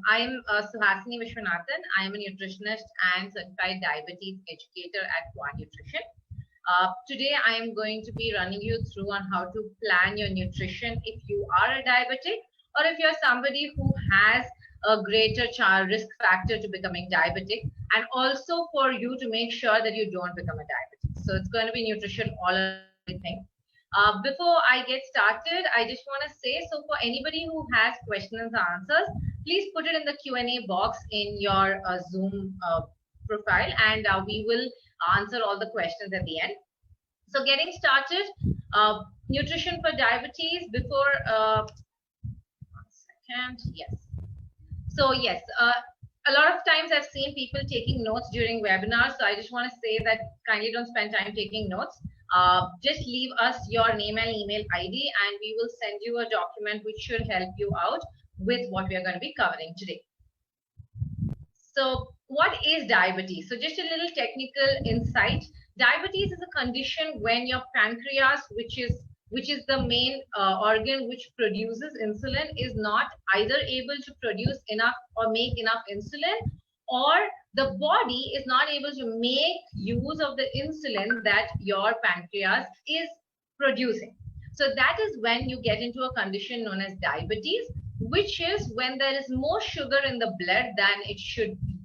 I'm Suhasini Viswanathan. I am a nutritionist and certified diabetes educator at Quanutrition. Today, I am going to be running you through on how to plan your nutrition if you are a diabetic or if you're somebody who has a greater risk factor to becoming diabetic, and also for you to make sure that you don't become a diabetic. So it's going to be nutrition all everything. Before I get started, I just want to say, so for anybody who has questions and answers, please put it in the Q&A box in your Zoom profile, and we will answer all the questions at the end. So getting started, nutrition for diabetes before, 1 second, yes. So yes, a lot of times I've seen people taking notes during webinars, so I just want to say that kindly don't spend time taking notes. Just leave us your name and email ID, and we will send you a document which should help you out with what we are going to be covering today. So what is diabetes? So just a little technical insight. Diabetes is a condition when your pancreas, which is the main organ which produces insulin, is not either able to produce enough or make enough insulin, or the body is not able to make use of the insulin that your pancreas is producing. So that is when you get into a condition known as diabetes, which is when there is more sugar in the blood than it should be,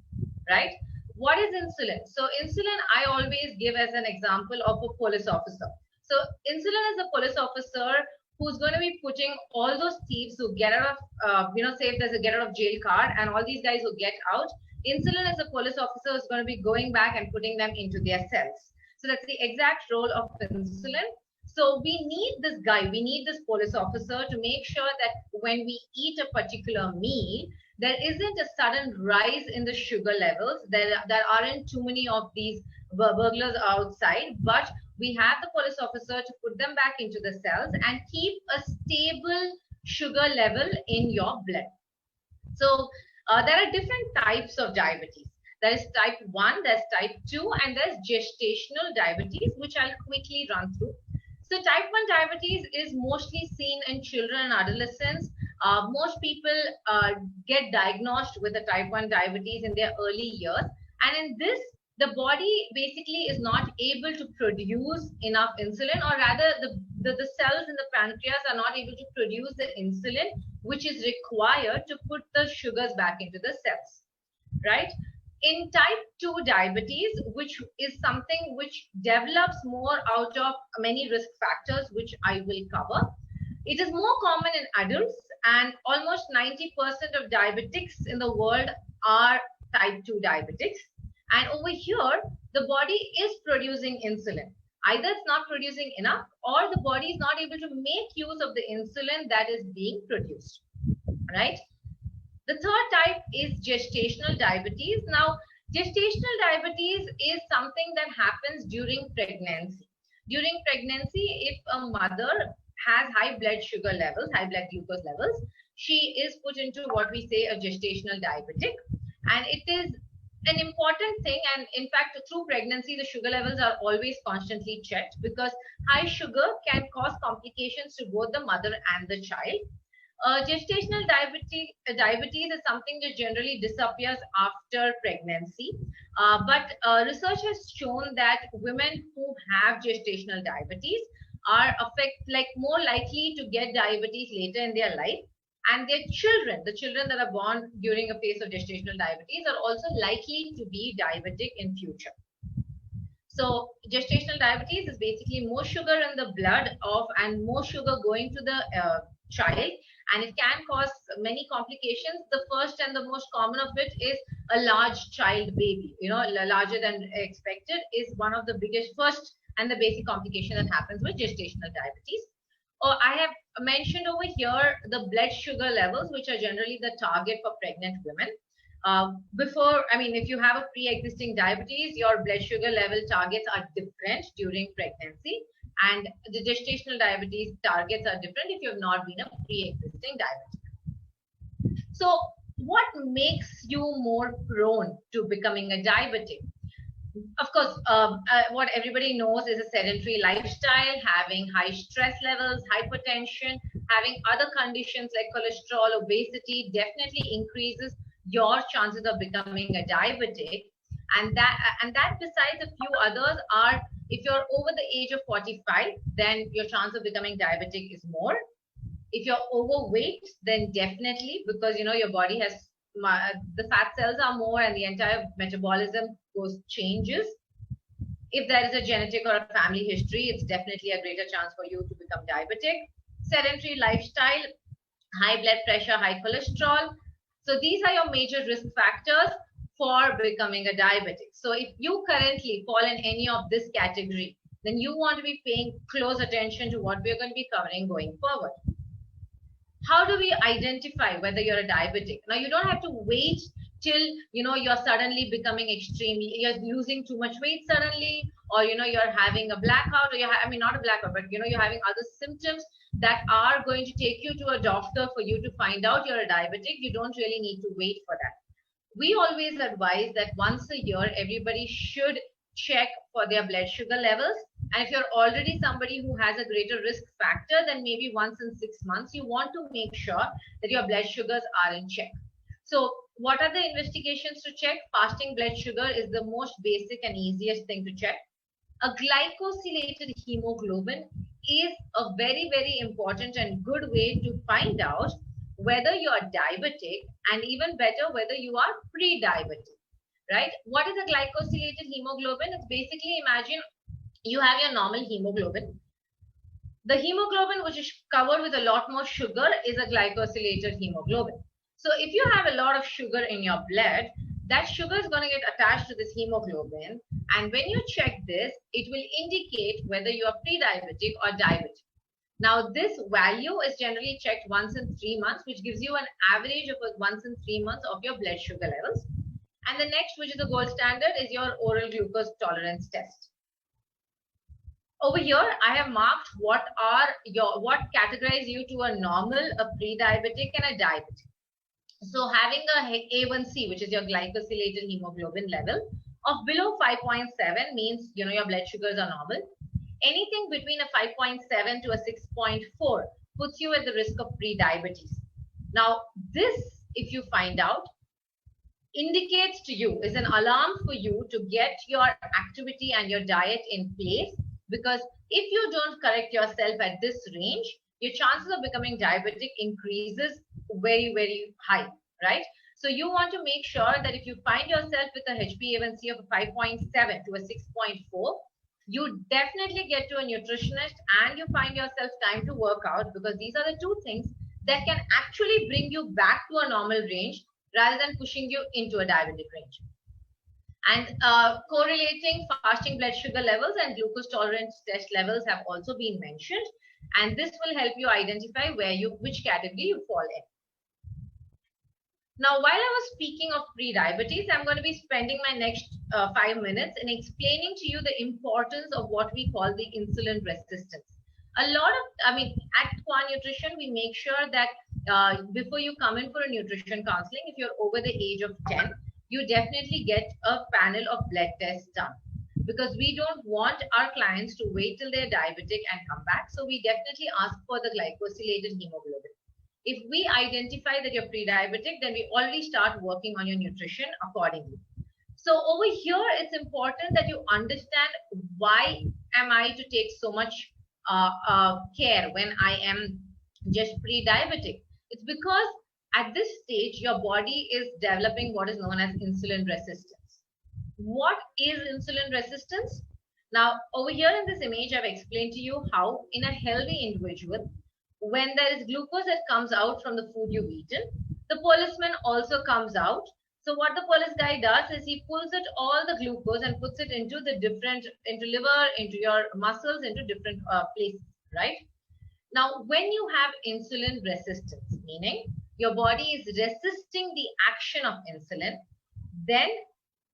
right? What is insulin? So insulin, I always give as an example of a police officer. So insulin is a police officer who's going to be putting all those thieves who get out of, say if there's a get out of jail card and all these guys who get out, insulin as a police officer is going to be going back and putting them into their cells. So that's the exact role of insulin. So we need this guy, we need this police officer to make sure that when we eat a particular meal, there isn't a sudden rise in the sugar levels. There aren't too many of these burglars outside, but we have the police officer to put them back into the cells and keep a stable sugar level in your blood. So there are different types of diabetes. There is type 1, there's type 2, and there's gestational diabetes, which I'll quickly run through. So type 1 diabetes is mostly seen in children and adolescents. Most people get diagnosed with a type 1 diabetes in their early years. And in this, the body basically is not able to produce enough insulin, or rather the cells in the pancreas are not able to produce the insulin which is required to put the sugars back into the cells, right? In type 2 diabetes, which is something which develops more out of many risk factors, which I will cover, it is more common in adults, and almost 90% of diabetics in the world are type 2 diabetics. And over here, the body is producing insulin. Either it's not producing enough, or the body is not able to make use of the insulin that is being produced, right? The third type is gestational diabetes. Now, gestational diabetes is something that happens during pregnancy. During pregnancy, if a mother has high blood sugar levels, high blood glucose levels, she is put into what we say a gestational diabetic. And it is an important thing, and in fact through pregnancy the sugar levels are always constantly checked, because high sugar can cause complications to both the mother and the child. Gestational diabetes is something that generally disappears after pregnancy, but research has shown that women who have gestational diabetes are more likely to get diabetes later in their life. And their children, the children that are born during a phase of gestational diabetes, are also likely to be diabetic in future. So gestational diabetes is basically more sugar in the blood and more sugar going to the child, and it can cause many complications. The first and the most common of it is a large child baby, larger than expected, is one of the biggest first and the basic complication that happens with gestational diabetes. I have mentioned over here the blood sugar levels, which are generally the target for pregnant women. If you have a pre-existing diabetes, your blood sugar level targets are different during pregnancy, and the gestational diabetes targets are different if you have not been a pre-existing diabetic. So what makes you more prone to becoming a diabetic? Of course, what everybody knows is a sedentary lifestyle, having high stress levels, hypertension, having other conditions like cholesterol, obesity definitely increases your chances of becoming a diabetic. And that besides a few others are, if you're over the age of 45, then your chance of becoming diabetic is more. If you're overweight, then definitely, because your body has the fat cells are more and the entire metabolism changes. If there is a genetic or a family history, it's definitely a greater chance for you to become diabetic. Sedentary lifestyle, high blood pressure, high cholesterol. So these are your major risk factors for becoming a diabetic. So if you currently fall in any of this category, then you want to be paying close attention to what we're going to be covering going forward. How do we identify whether you're a diabetic? Now, you don't have to wait till you're suddenly becoming you're losing too much weight suddenly, or you're having a blackout, or not a blackout, but you're having other symptoms that are going to take you to a doctor for you to find out you're a diabetic. You don't really need to wait for that. We always advise that once a year everybody should check for their blood sugar levels. And if you're already somebody who has a greater risk factor, then maybe once in 6 months, you want to make sure that your blood sugars are in check. So what are the investigations to check? Fasting blood sugar is the most basic and easiest thing to check. A glycosylated hemoglobin is a very, very important and good way to find out whether you are diabetic, and even better, whether you are pre-diabetic, right? What is a glycosylated hemoglobin? It's basically, imagine you have your normal hemoglobin. The hemoglobin which is covered with a lot more sugar is a glycosylated hemoglobin. So if you have a lot of sugar in your blood, that sugar is going to get attached to this hemoglobin. And when you check this, it will indicate whether you are pre-diabetic or diabetic. Now, this value is generally checked once in 3 months, which gives you an average of once in 3 months of your blood sugar levels. And the next, which is the gold standard, is your oral glucose tolerance test. Over here, I have marked what categorize you to a normal, a pre-diabetic, and a diabetic. So having a A1C, which is your glycosylated hemoglobin level, of below 5.7 means your blood sugars are normal. Anything between a 5.7 to a 6.4 puts you at the risk of pre-diabetes. Now, this, if you find out, indicates to you, is an alarm for you to get your activity and your diet in place, because if you don't correct yourself at this range, your chances of becoming diabetic increases very, very high, right? So you want to make sure that if you find yourself with a HbA1c of a 5.7 to a 6.4, you definitely get to a nutritionist and you find yourself time to work out, because these are the two things that can actually bring you back to a normal range rather than pushing you into a diabetic range. And correlating fasting blood sugar levels and glucose tolerance test levels have also been mentioned, and this will help you identify which category you fall in. Now, while I was speaking of pre-diabetes, I'm going to be spending my next 5 minutes in explaining to you the importance of what we call the insulin resistance. At Quanutrition, we make sure that before you come in for a nutrition counseling, if you're over the age of 10, you definitely get a panel of blood tests done, because we don't want our clients to wait till they're diabetic and come back. So we definitely ask for the glycosylated hemoglobin. If we identify that you're pre-diabetic, then we already start working on your nutrition accordingly. So over here, it's important that you understand, why am I to take so much care when I am just pre-diabetic? It's because at this stage, your body is developing what is known as insulin resistance. What is insulin resistance? Now, over here in this image, I've explained to you how in a healthy individual, when there is glucose that comes out from the food you've eaten, the policeman also comes out. So what the police guy does is he pulls it all the glucose and puts it into liver, into your muscles, into different places, right? Now, when you have insulin resistance, meaning your body is resisting the action of insulin, then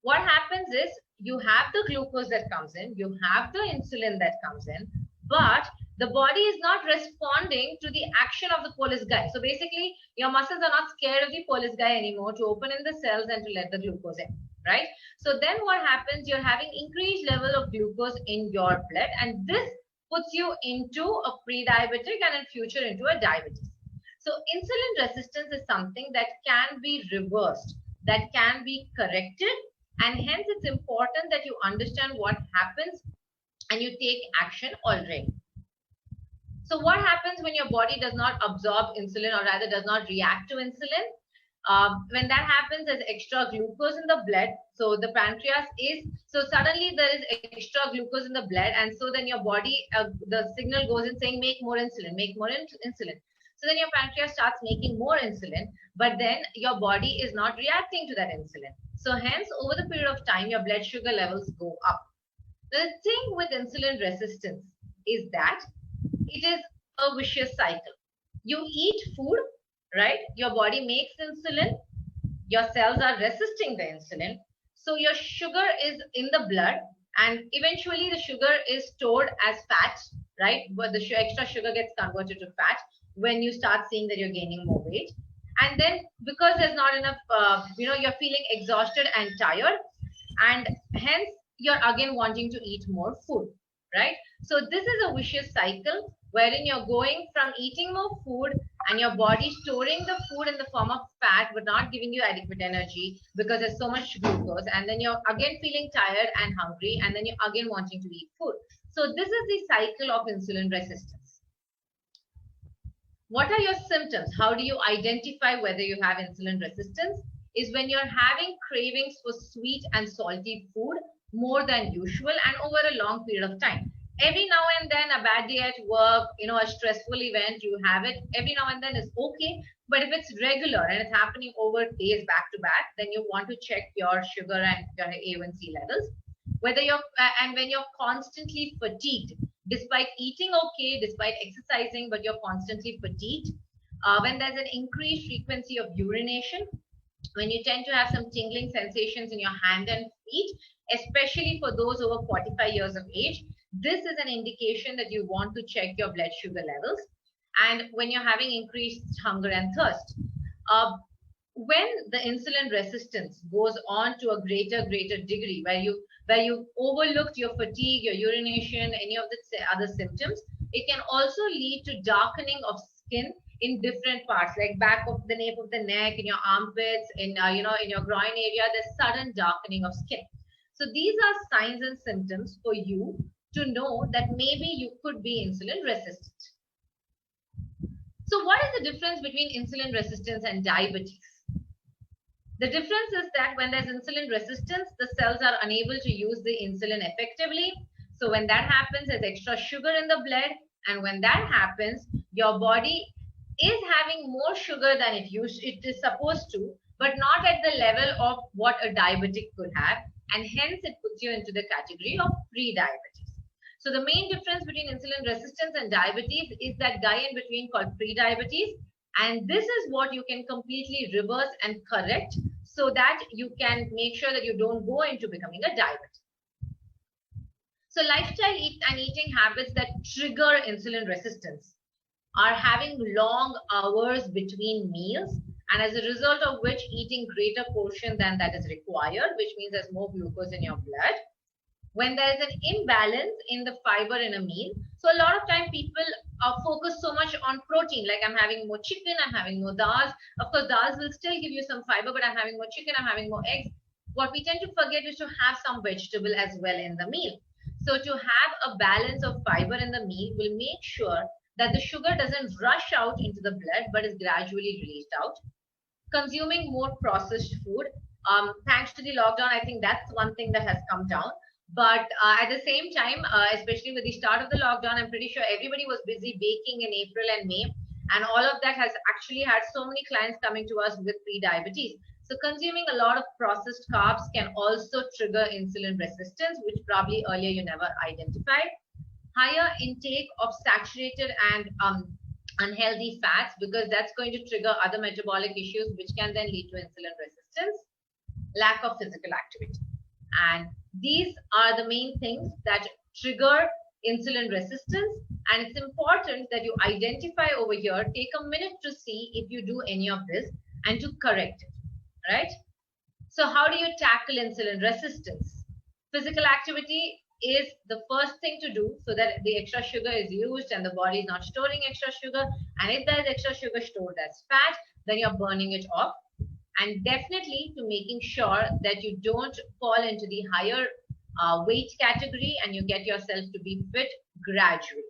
what happens is you have the glucose that comes in, you have the insulin that comes in, but the body is not responding to the action of the police guy. So basically, your muscles are not scared of the police guy anymore to open in the cells and to let the glucose in, right? So then what happens, you're having increased level of glucose in your blood, and this puts you into a pre-diabetic and in future into a diabetes. So insulin resistance is something that can be reversed. that can be corrected, and hence it's important that you understand what happens and you take action already. So what happens when your body does not absorb insulin, or rather does not react to insulin? When that happens, there's extra glucose in the blood. So the pancreas is, so suddenly there is extra glucose in the blood, and so then your body, the signal goes in saying, make more insulin, make more insulin. So then your pancreas starts making more insulin, but then your body is not reacting to that insulin. So hence, over the period of time, your blood sugar levels go up. The thing with insulin resistance is that it is a vicious cycle. You eat food, right? Your body makes insulin. Your cells are resisting the insulin. So your sugar is in the blood, and eventually the sugar is stored as fat, right? But the extra sugar gets converted to fat when you start seeing that you're gaining more weight. And then because there's not enough, you're feeling exhausted and tired, and hence you're again wanting to eat more food, right? So this is a vicious cycle wherein you're going from eating more food and your body storing the food in the form of fat but not giving you adequate energy because there's so much glucose, and then you're again feeling tired and hungry, and then you're again wanting to eat food. So this is the cycle of insulin resistance. What are your symptoms? How do you identify whether you have insulin resistance? Is when you're having cravings for sweet and salty food more than usual and over a long period of time. Every now and then, a bad day at work, a stressful event, you have it. Every now and then is okay. But if it's regular and it's happening over days back to back, then you want to check your sugar and your A1C levels. Whether and when you're constantly fatigued, despite eating okay, despite exercising, but you're constantly fatigued. When there's an increased frequency of urination, when you tend to have some tingling sensations in your hand and feet, especially for those over 45 years of age, this is an indication that you want to check your blood sugar levels. And when you're having increased hunger and thirst, when the insulin resistance goes on to a greater degree, where you overlooked your fatigue, your urination, any of the other symptoms, it can also lead to darkening of skin in different parts, like back of the nape of the neck, in your armpits, in your groin area. There's sudden darkening of skin. So these are signs and symptoms for you to know that maybe you could be insulin resistant. So what is the difference between insulin resistance and diabetes? The difference is that when there's insulin resistance, the cells are unable to use the insulin effectively. So when that happens, there's extra sugar in the blood. And when that happens, your body is having more sugar than it is supposed to, but not at the level of what a diabetic could have. And hence it puts you into the category of pre-diabetes. So the main difference between insulin resistance and diabetes is that guy in between called pre-diabetes. And this is what you can completely reverse and correct so that you can make sure that you don't go into becoming a diabetic. So lifestyle and eating habits that trigger insulin resistance are having long hours between meals, and as a result of which eating greater portion than that is required, which means there's more glucose in your blood. When there's an imbalance in the fiber in a meal, so a lot of time people focus so much on protein, like I'm having more chicken, I'm having more dals. Of course, dals will still give you some fiber, but I'm having more chicken, I'm having more eggs. What we tend to forget is to have some vegetable as well in the meal. So to have a balance of fiber in the meal will make sure that the sugar doesn't rush out into the blood, but is gradually released out. Consuming more processed food. Thanks to the lockdown, I think that's one thing that has come down. But at the same time, especially with the start of the lockdown, I'm pretty sure everybody was busy baking in April and May. And all of that has actually had so many clients coming to us with pre-diabetes. So consuming a lot of processed carbs can also trigger insulin resistance, which probably earlier you never identified. Higher intake of saturated and unhealthy fats, because that's going to trigger other metabolic issues, which can then lead to insulin resistance. Lack of physical activity. And these are the main things that trigger insulin resistance. And it's important that you identify over here, take a minute to see if you do any of this and to correct it, right? So how do you tackle insulin resistance? Physical activity is the first thing to do so that the extra sugar is used and the body is not storing extra sugar. And if there is extra sugar stored as fat, then you're burning it off. and definitely to making sure that you don't fall into the higher weight category and you get yourself to be fit gradually.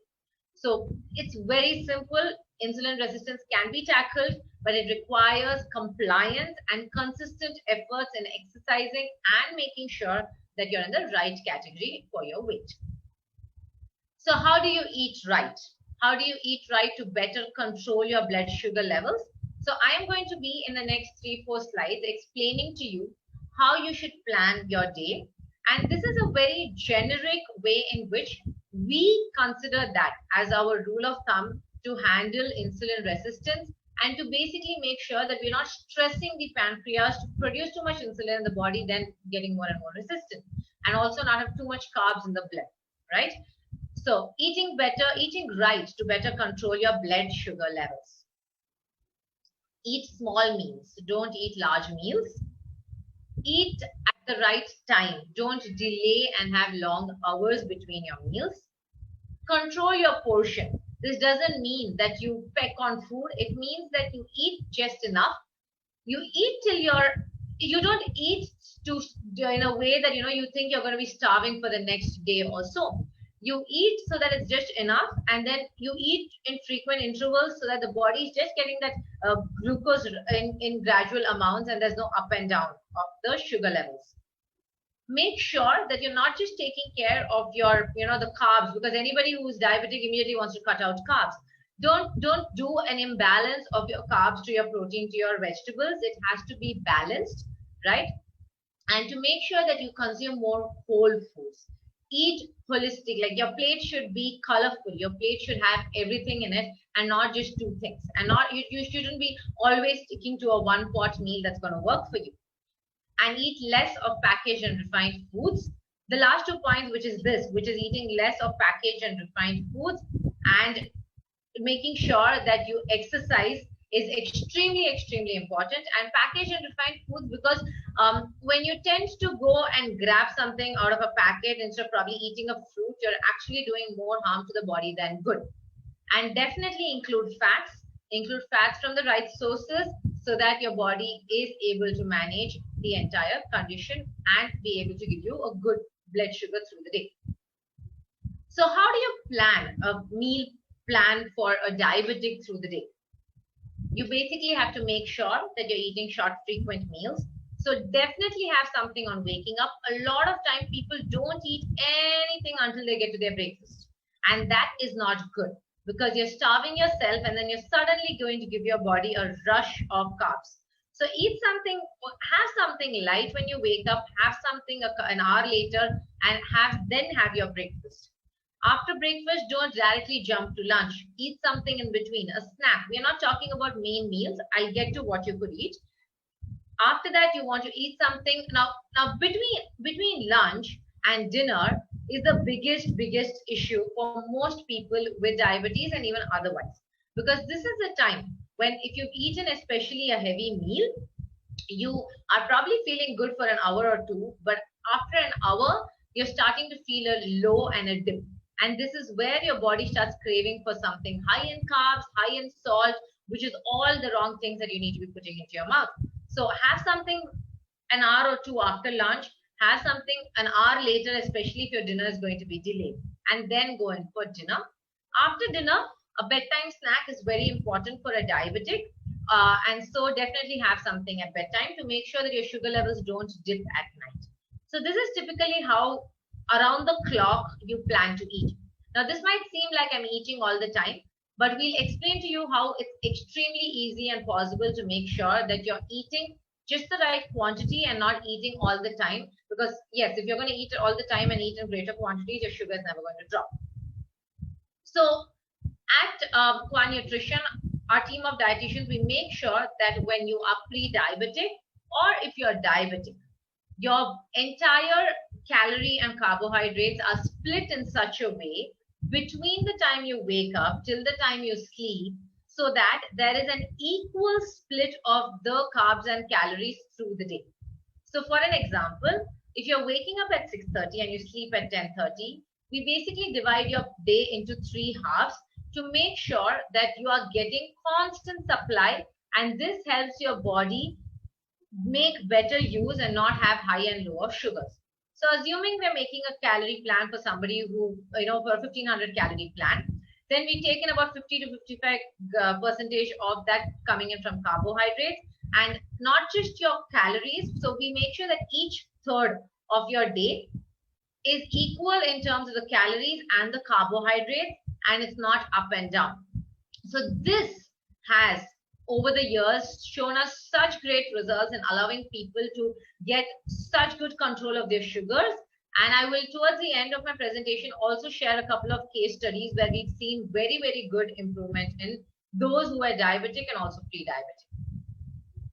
So it's very simple. Insulin resistance can be tackled, but it requires compliance and consistent efforts in exercising and making sure that you're in the right category for your weight. So how do you eat right? How do you eat right to better control your blood sugar levels? So I am going to be in the next 3-4 slides explaining to you how you should plan your day. And this is a very generic way in which we consider that as our rule of thumb to handle insulin resistance and to basically make sure that we're not stressing the pancreas to produce too much insulin in the body, then getting more and more resistant, and also not have too much carbs in the blood, right? So eating right to better control your blood sugar levels. Eat small meals. Don't eat large meals. Eat at the right time. Don't delay and have long hours between your meals. Control your portion. This doesn't mean that you peck on food. It means that you eat just enough. You eat till you don't eat in a way that you think you're going to be starving for the next day or so. You eat so that it's just enough, and then you eat in frequent intervals so that the body is just getting that glucose in gradual amounts, and there's no up and down of the sugar levels. Make sure that you're not just taking care of your, the carbs, because anybody who's diabetic immediately wants to cut out carbs. Don't do an imbalance of your carbs to your protein to your vegetables. It has to be balanced, right? And to make sure that you consume more whole foods. Eat holistic, like your plate should be colorful. Your plate should have everything in it and not just two things. And you shouldn't be always sticking to a one-pot meal that's going to work for you. And eat less of packaged and refined foods. The last 2 points, which is eating less of packaged and refined foods and making sure that you exercise is extremely, extremely important. And packaged and refined foods, because when you tend to go and grab something out of a packet instead of probably eating a fruit, you're actually doing more harm to the body than good. And definitely include fats from the right sources so that your body is able to manage the entire condition and be able to give you a good blood sugar through the day. So how do you plan a meal plan for a diabetic through the day? You basically have to make sure that you're eating short, frequent meals. So definitely have something on waking up. A lot of time people don't eat anything until they get to their breakfast. And that is not good, because you're starving yourself and then you're suddenly going to give your body a rush of carbs. So eat something, have something light when you wake up, have something an hour later, and then have your breakfast. After breakfast, don't directly jump to lunch. Eat something in between, a snack. We are not talking about main meals. I'll get to what you could eat. After that, you want to eat something. Now between lunch and dinner is the biggest issue for most people with diabetes and even otherwise. Because this is the time when if you've eaten especially a heavy meal, you are probably feeling good for an hour or two, but after an hour, you're starting to feel a low and a dip. And this is where your body starts craving for something high in carbs, high in salt, which is all the wrong things that you need to be putting into your mouth. So have something an hour or two after lunch, have something an hour later, especially if your dinner is going to be delayed, and then go in for dinner. After dinner, a bedtime snack is very important for a diabetic. And so definitely have something at bedtime to make sure that your sugar levels don't dip at night. So this is typically how around the clock you plan to eat. Now this might seem like I'm eating all the time, but we'll explain to you how it's extremely easy and possible to make sure that you're eating just the right quantity and not eating all the time. Because yes, if you're going to eat it all the time and eat in greater quantities, your sugar is never going to drop. So at Quanutrition, our team of dietitians, we make sure that when you are pre-diabetic or if you're diabetic, your entire calorie and carbohydrates are split in such a way between the time you wake up till the time you sleep, so that there is an equal split of the carbs and calories through the day. So for an example, if you're waking up at 6:30 and you sleep at 10:30, we basically divide your day into 3 halves to make sure that you are getting constant supply, and this helps your body make better use and not have high and low of sugars. So assuming we're making a calorie plan for somebody who, for a 1500 calorie plan, then we take in about 50 to 55 percentage of that coming in from carbohydrates and not just your calories. So we make sure that each third of your day is equal in terms of the calories and the carbohydrates, and it's not up and down. So this has over the years shown us such great results in allowing people to get such good control of their sugars. And I will, towards the end of my presentation, also share a couple of case studies where we've seen very, very good improvement in those who are diabetic and also pre-diabetic.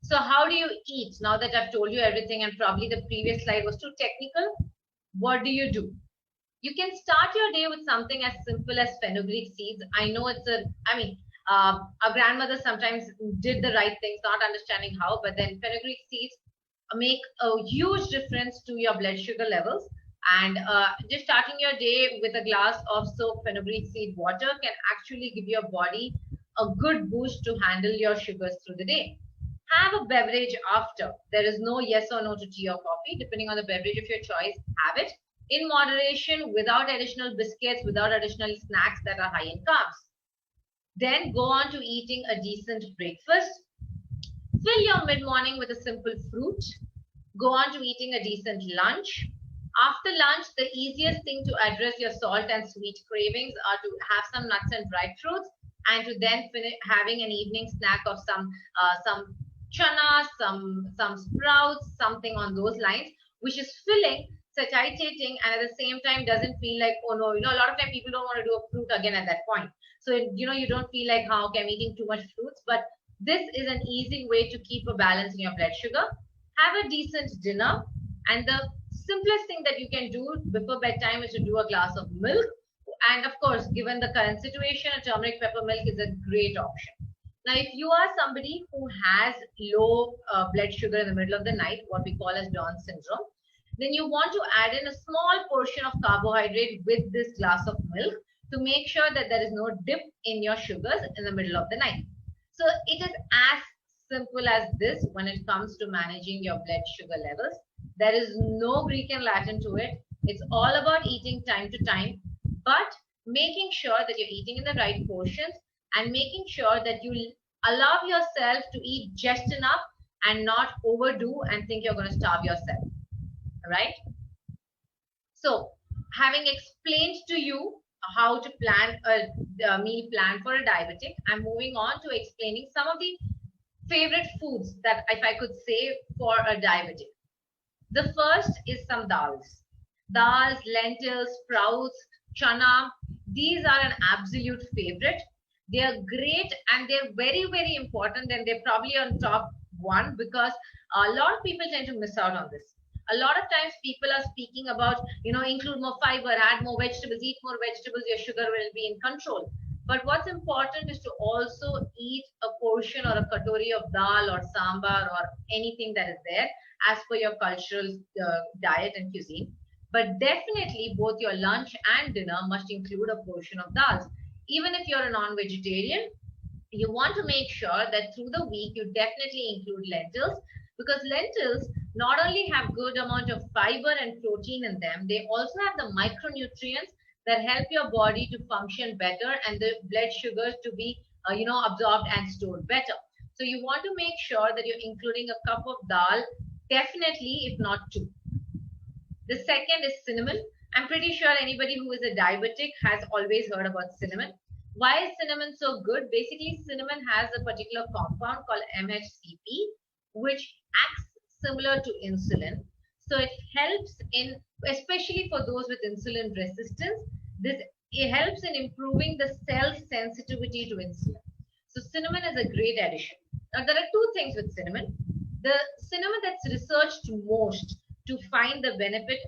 So how do you eat? Now that I've told you everything, and probably the previous slide was too technical, what do? You can start your day with something as simple as fenugreek seeds. I know our grandmother sometimes did the right things, not understanding how, but then fenugreek seeds make a huge difference to your blood sugar levels. And just starting your day with a glass of soaked fenugreek seed water can actually give your body a good boost to handle your sugars through the day. Have a beverage after. There is no yes or no to tea or coffee, depending on the beverage of your choice. Have it in moderation, without additional biscuits, without additional snacks that are high in carbs. Then go on to eating a decent breakfast. Fill your mid-morning with a simple fruit. Go on to eating a decent lunch. After lunch, the easiest thing to address your salt and sweet cravings are to have some nuts and dried fruits, and to then finish having an evening snack of some chana, some sprouts, something on those lines, which is filling, satiating, and at the same time doesn't feel like, oh no, a lot of time people don't want to do a fruit again at that point. So, you don't feel like, how okay, I'm eating too much fruits, but this is an easy way to keep a balance in your blood sugar. Have a decent dinner, and the simplest thing that you can do before bedtime is to do a glass of milk. And of course, given the current situation, a turmeric pepper milk is a great option. Now, if you are somebody who has low blood sugar in the middle of the night, what we call as Dawn syndrome, then you want to add in a small portion of carbohydrate with this glass of milk to make sure that there is no dip in your sugars in the middle of the night. So it is as simple as this when it comes to managing your blood sugar levels. There is no Greek and Latin to it. It's all about eating time to time, but making sure that you're eating in the right portions and making sure that you allow yourself to eat just enough and not overdo and think you're going to starve yourself. All right? So, having explained to you how to plan a meal plan for a diabetic, I'm moving on to explaining some of the favorite foods that, if I could say, for a diabetic. The first is some dals. Dals, lentils, sprouts, chana. These are an absolute favorite. They are great and they're very, very important, and they're probably on top one because a lot of people tend to miss out on this. A lot of times people are speaking about, include more fiber, add more vegetables, eat more vegetables, your sugar will be in control. But what's important is to also eat a portion or a katori of dal or sambar or anything that is there as per your cultural diet and cuisine. But definitely both your lunch and dinner must include a portion of dals. Even if you're a non-vegetarian, you want to make sure that through the week you definitely include lentils, because lentils not only have good amount of fiber and protein in them, they also have the micronutrients that help your body to function better and the blood sugars to be absorbed and stored better. So you want to make sure that you're including a cup of dal, definitely, if not two. The second is cinnamon. I'm pretty sure anybody who is a diabetic has always heard about cinnamon. Why is cinnamon so good? Basically, cinnamon has a particular compound called MHCP, which acts similar to insulin. So it helps in, especially for those with insulin resistance, it helps in improving the cell sensitivity to insulin. So cinnamon is a great addition. Now, there are two things with cinnamon. The cinnamon that's researched most to find the benefit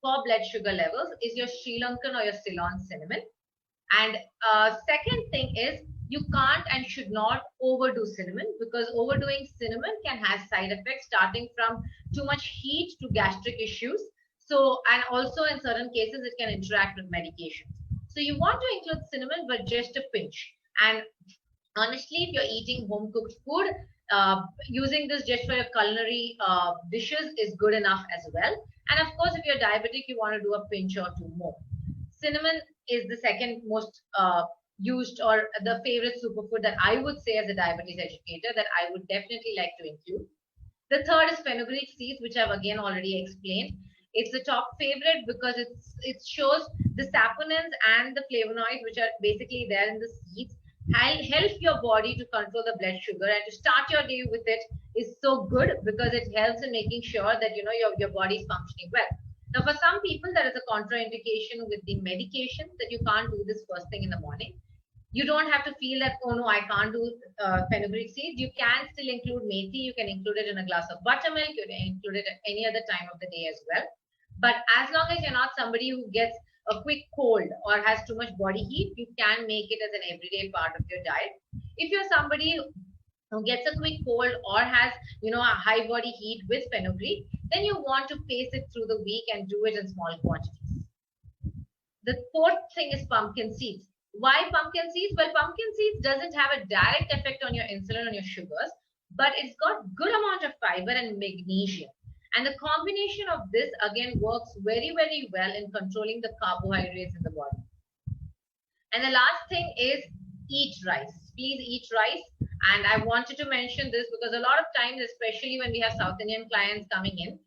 for blood sugar levels is your Sri Lankan or your Ceylon cinnamon. And second thing is, you can't and should not overdo cinnamon, because overdoing cinnamon can have side effects starting from too much heat to gastric issues. So, and also in certain cases, it can interact with medications. So you want to include cinnamon, but just a pinch. And honestly, if you're eating home cooked food, Using this just for your culinary dishes is good enough as well. And of course, if you're diabetic, you want to do a pinch or two more. Cinnamon is the second most used or the favorite superfood that I would say as a diabetes educator that I would definitely like to include. The third is fenugreek seeds, which I've again already explained. It's the top favorite because it shows the saponins and the flavonoids, which are basically there in the seeds, help your body to control the blood sugar, and to start your day with it is so good because it helps in making sure that your body is functioning well. Now, for some people, there is a contraindication with the medication that you can't do this first thing in the morning. You don't have to feel that, oh no, I can't do fenugreek seeds. You can still include methi. You can include it in a glass of buttermilk. You can include it at any other time of the day as well. But as long as you're not somebody who gets a quick cold or has too much body heat, you can make it as an everyday part of your diet. If you're somebody who gets a quick cold or has a high body heat with fenugreek, then you want to pace it through the week and do it in small quantities. The fourth thing is pumpkin seeds. Why pumpkin seeds? Well, pumpkin seeds doesn't have a direct effect on your insulin, on your sugars, but it's got good amount of fiber and magnesium. And the combination of this again works very, very well in controlling the carbohydrates in the body. And the last thing is eat rice. Please eat rice. And I wanted to mention this because a lot of times, especially when we have South Indian clients coming in,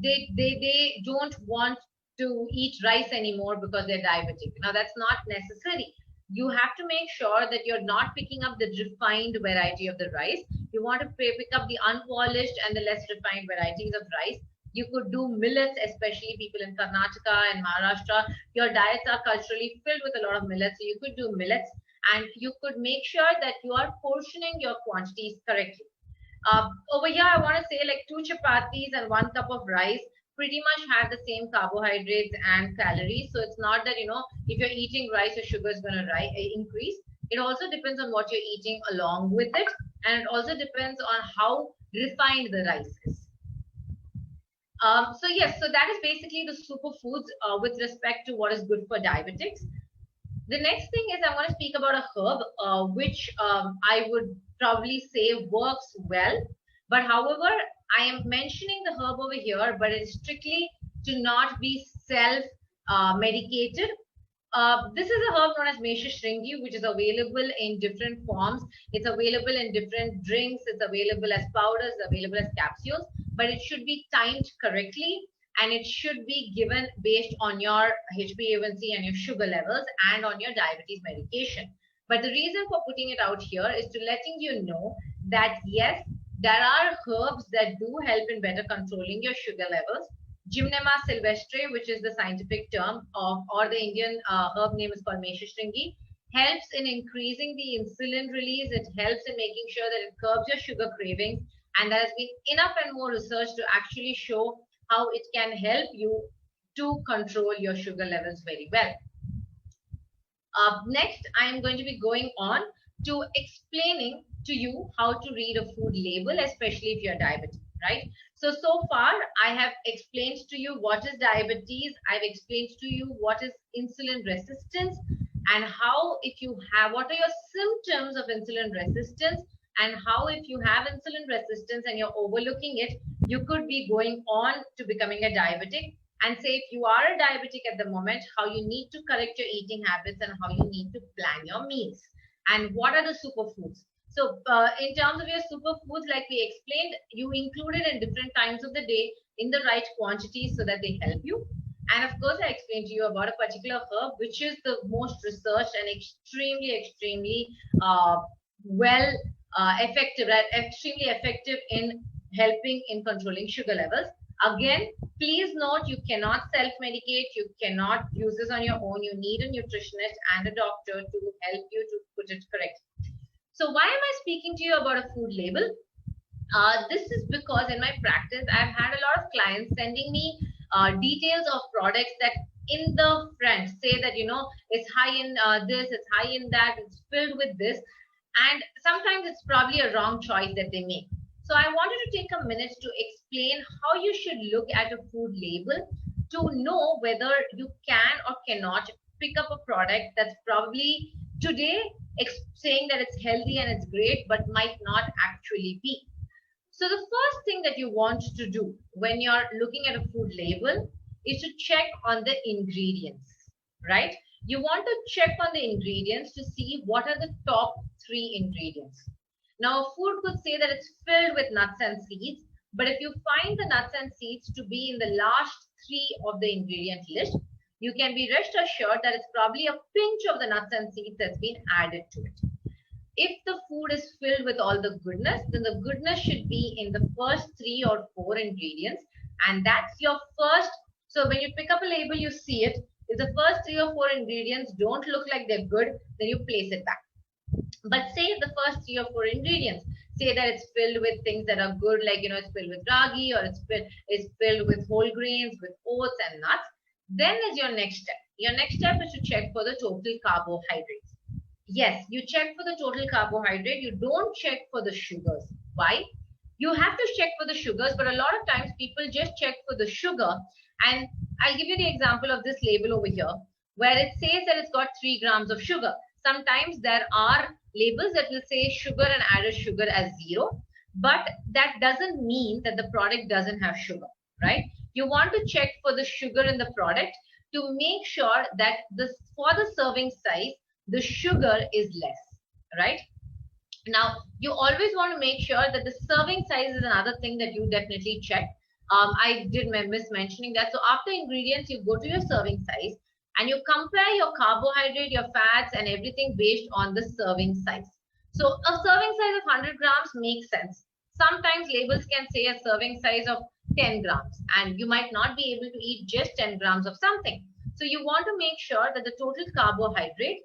they don't want to eat rice anymore because they're diabetic. Now, that's not necessary. You have to make sure that you're not picking up the refined variety of the rice. You want to pick up the unpolished and the less refined varieties of rice. You could do millets, especially people in Karnataka and Maharashtra. Your diets are culturally filled with a lot of millets. So you could do millets, and you could make sure that you are portioning your quantities correctly. Over here, I want to say like 2 chapatis and 1 cup of rice pretty much have the same carbohydrates and calories. So it's not that, if you're eating rice, your sugar is going to increase. It also depends on what you're eating along with it. And it also depends on how refined the rice is. So yes, so that is basically the superfoods with respect to what is good for diabetics. The next thing is I want to speak about a herb, which I would probably say works well. But however, I am mentioning the herb over here, but it's strictly to not be self-medicated. This is a herb known as Meshashringi, which is available in different forms. It's available in different drinks. It's available as powders, available as capsules, but it should be timed correctly. And it should be given based on your HbA1c and your sugar levels and on your diabetes medication. But the reason for putting it out here is to letting you know that yes, there are herbs that do help in better controlling your sugar levels. Gymnema sylvestre, which is the scientific term of, or the Indian herb name is called Meshashringi, helps in increasing the insulin release. It helps in making sure that it curbs your sugar cravings. And there has been enough and more research to actually show how it can help you to control your sugar levels very well. Next, I am going to be going on to explaining to you how to read a food label, especially if you're diabetic, right? So far, I have explained to you what is diabetes. I've explained to you what is insulin resistance and how, if you have, what are your symptoms of insulin resistance, and how if you have insulin resistance and you're overlooking it, you could be going on to becoming a diabetic. And say if you are a diabetic at the moment, how you need to correct your eating habits and how you need to plan your meals. And what are the superfoods? So in terms of your superfoods, like we explained, you include it in different times of the day in the right quantities so that they help you. And of course, I explained to you about a particular herb, which is the most researched and extremely well effective, right? Extremely effective in helping in controlling sugar levels. Again, please note, you cannot self-medicate. You cannot use this on your own. You need a nutritionist and a doctor to help you to put it correctly. So why am I speaking to you about a food label? This is because in my practice, I've had a lot of clients sending me details of products that in the front say that, it's high in this, it's high in that, it's filled with this. And sometimes it's probably a wrong choice that they make. So I wanted to take a minute to explain how you should look at a food label to know whether you can or cannot pick up a product that's probably today saying that it's healthy and it's great, but might not actually be. So the first thing that you want to do when you're looking at a food label is to check on the ingredients, right? You want to check on the ingredients to see what are the top 3 ingredients. Now, a food could say that it's filled with nuts and seeds, but if you find the nuts and seeds to be in the last 3 of the ingredient list, you can be rest assured that it's probably a pinch of the nuts and seeds that's been added to it. If the food is filled with all the goodness, then the goodness should be in the first 3 or 4 ingredients, and that's your first. So when you pick up a label, you see it. If the first 3 or 4 ingredients don't look like they're good, then you place it back. But say if the first 3 or 4 ingredients say that it's filled with things that are good, like, it's filled with ragi, or it's filled with whole grains, with oats and nuts, then is your next step. Your next step is to check for the total carbohydrates. Yes, you check for the total carbohydrate. You don't check for the sugars. Why? You have to check for the sugars, but a lot of times people just check for the sugar. And I'll give you the example of this label over here, where it says that it's got 3 grams of sugar. Sometimes there are labels that will say sugar and added sugar as 0, but that doesn't mean that the product doesn't have sugar, right? You want to check for the sugar in the product to make sure that for the serving size, the sugar is less, right? Now, you always want to make sure that the serving size is another thing that you definitely check. I did miss mentioning that. So after ingredients, you go to your serving size and you compare your carbohydrate, your fats, and everything based on the serving size. So a serving size of 100 grams makes sense. Sometimes labels can say a serving size of 10 grams, and you might not be able to eat just 10 grams of something. So you want to make sure that the total carbohydrate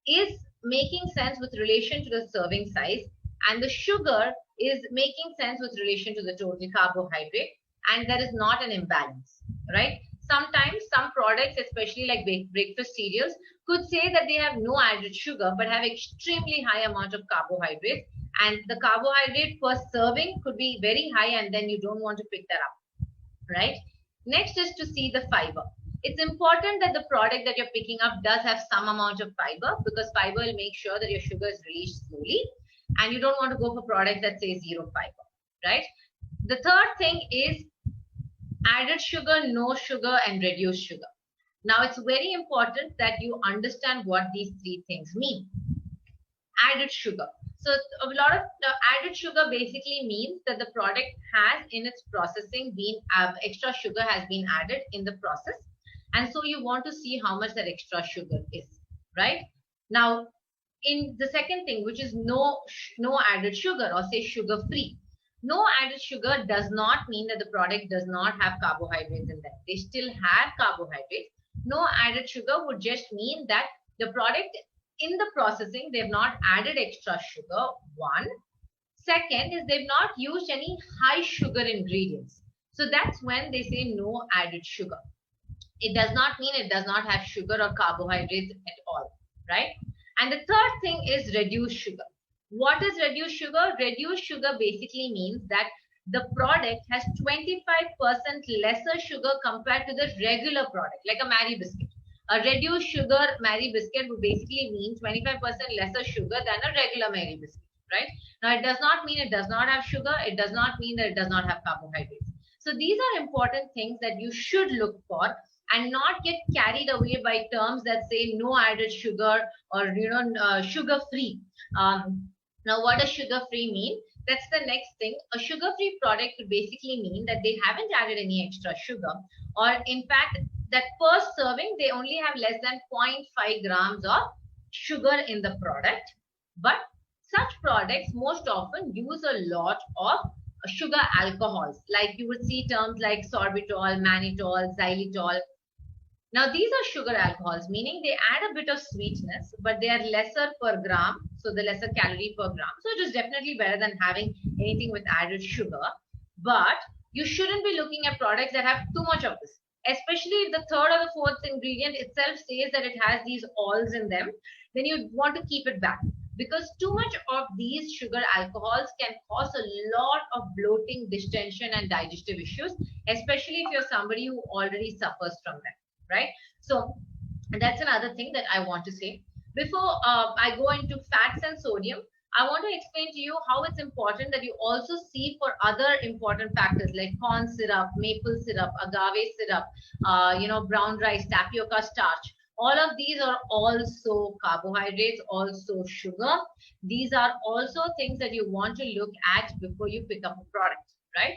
is making sense with relation to the serving size, and the sugar is making sense with relation to the total carbohydrate, and there is not an imbalance, right? Sometimes some products, especially like breakfast cereals, could say that they have no added sugar but have extremely high amount of carbohydrates, and the carbohydrate per serving could be very high, and then you don't want to pick that up, right? Next is to see the fiber. It's important that the product that you're picking up does have some amount of fiber, because fiber will make sure that your sugar is released slowly, and you don't want to go for products that say 0 fiber, right? The third thing is added sugar, no sugar, and reduced sugar. Now, it's very important that you understand what these 3 things mean. Added sugar. So a lot of added sugar basically means that the product has in its processing been extra sugar has been added in the process. And so you want to see how much that extra sugar is, right? Now, in the second thing, which is no added sugar, or say sugar free. No added sugar does not mean that the product does not have carbohydrates in them. They still have carbohydrates. No added sugar would just mean that the product in the processing, they've not added extra sugar, one. Second is they've not used any high sugar ingredients. So that's when they say no added sugar. It does not mean it does not have sugar or carbohydrates at all, right? And the third thing is reduced sugar. What is reduced sugar? Reduced sugar basically means that the product has 25% lesser sugar compared to the regular product, like a Marie biscuit. A reduced sugar Marie biscuit would basically mean 25% lesser sugar than a regular Marie biscuit, right? Now, it does not mean it does not have sugar. It does not mean that it does not have carbohydrates. So these are important things that you should look for, and not get carried away by terms that say no added sugar, or sugar free. Now, what does sugar free mean? That's the next thing. A sugar free product would basically mean that they haven't added any extra sugar, or in fact that per serving they only have less than 0.5 grams of sugar in the product. But such products most often use a lot of sugar alcohols, like you would see terms like sorbitol, mannitol, xylitol. Now, these are sugar alcohols, meaning they add a bit of sweetness, but they are lesser per gram, so the lesser calorie per gram. So it is definitely better than having anything with added sugar. But you shouldn't be looking at products that have too much of this, especially if the third or the fourth ingredient itself says that it has these alls in them. Then you want to keep it back, because too much of these sugar alcohols can cause a lot of bloating, distension, and digestive issues, especially if you're somebody who already suffers from them, right? So that's another thing that I want to say. Before I go into fats and sodium, I want to explain to you how it's important that you also see for other important factors like corn syrup, maple syrup, agave syrup, brown rice, tapioca starch. All of these are also carbohydrates, also sugar. These are also things that you want to look at before you pick up a product, right?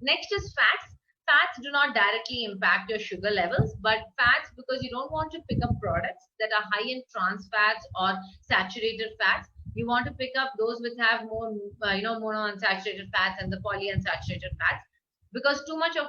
Next is fats. Fats do not directly impact your sugar levels, but fats, because you don't want to pick up products that are high in trans fats or saturated fats, you want to pick up those which have more, monounsaturated fats and the polyunsaturated fats, because too much of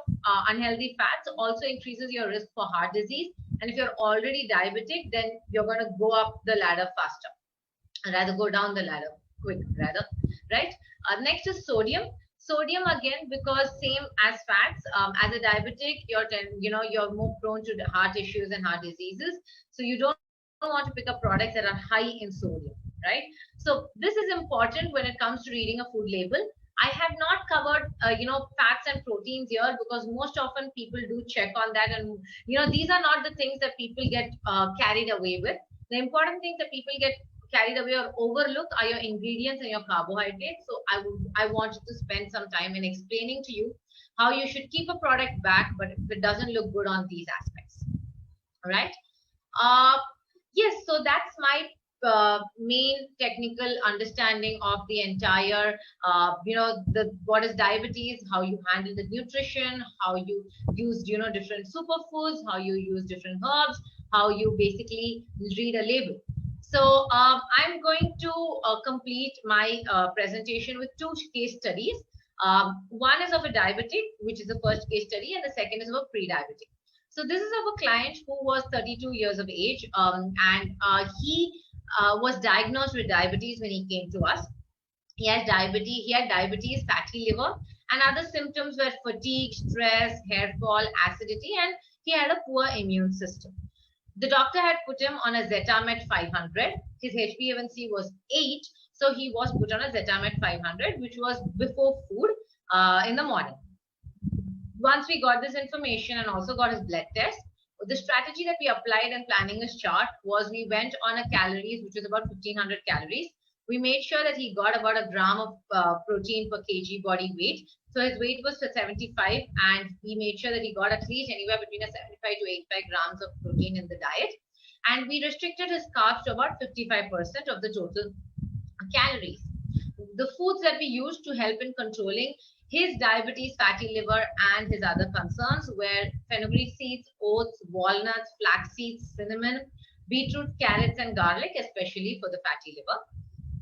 unhealthy fats also increases your risk for heart disease. And if you're already diabetic, then you're going to go up the ladder faster, rather go down the ladder quick, rather, right? Next is sodium. Sodium, again, because same as fats, as a diabetic, you're more prone to heart issues and heart diseases. So you don't want to pick up products that are high in sodium, right? So this is important when it comes to reading a food label. I have not covered, fats and proteins here, because most often people do check on that. And, these are not the things that people get carried away with. The important things that people get carried away or overlook are your ingredients and your carbohydrates. So I wanted to spend some time in explaining to you how you should keep a product back, but if it doesn't look good on these aspects, all right? Yes, so that's my main technical understanding of the entire, what is diabetes, how you handle the nutrition, how you use, different superfoods, how you use different herbs, how you basically read a label. So I'm going to complete my presentation with two case studies. One is of a diabetic, which is the first case study, and the second is of a pre-diabetic. So this is of a client who was 32 years of age, and he was diagnosed with diabetes when he came to us. He had diabetes, fatty liver, and other symptoms were fatigue, stress, hair fall, acidity, and he had a poor immune system. The doctor had put him on a Zetamet 500. His HbA1c was 8, so he was put on a Zetamet 500, which was before food in the morning. Once we got this information and also got his blood test, the strategy that we applied in planning his chart was we went on a calories, which was about 1500 calories. We made sure that he got about a gram of protein per kg body weight. So his weight was 75, and we made sure that he got at least anywhere between a 75 to 85 grams of protein in the diet. And we restricted his carbs to about 55% of the total calories. The foods that we used to help in controlling his diabetes, fatty liver, and his other concerns were fenugreek seeds, oats, walnuts, flax seeds, cinnamon, beetroot, carrots, and garlic, especially for the fatty liver.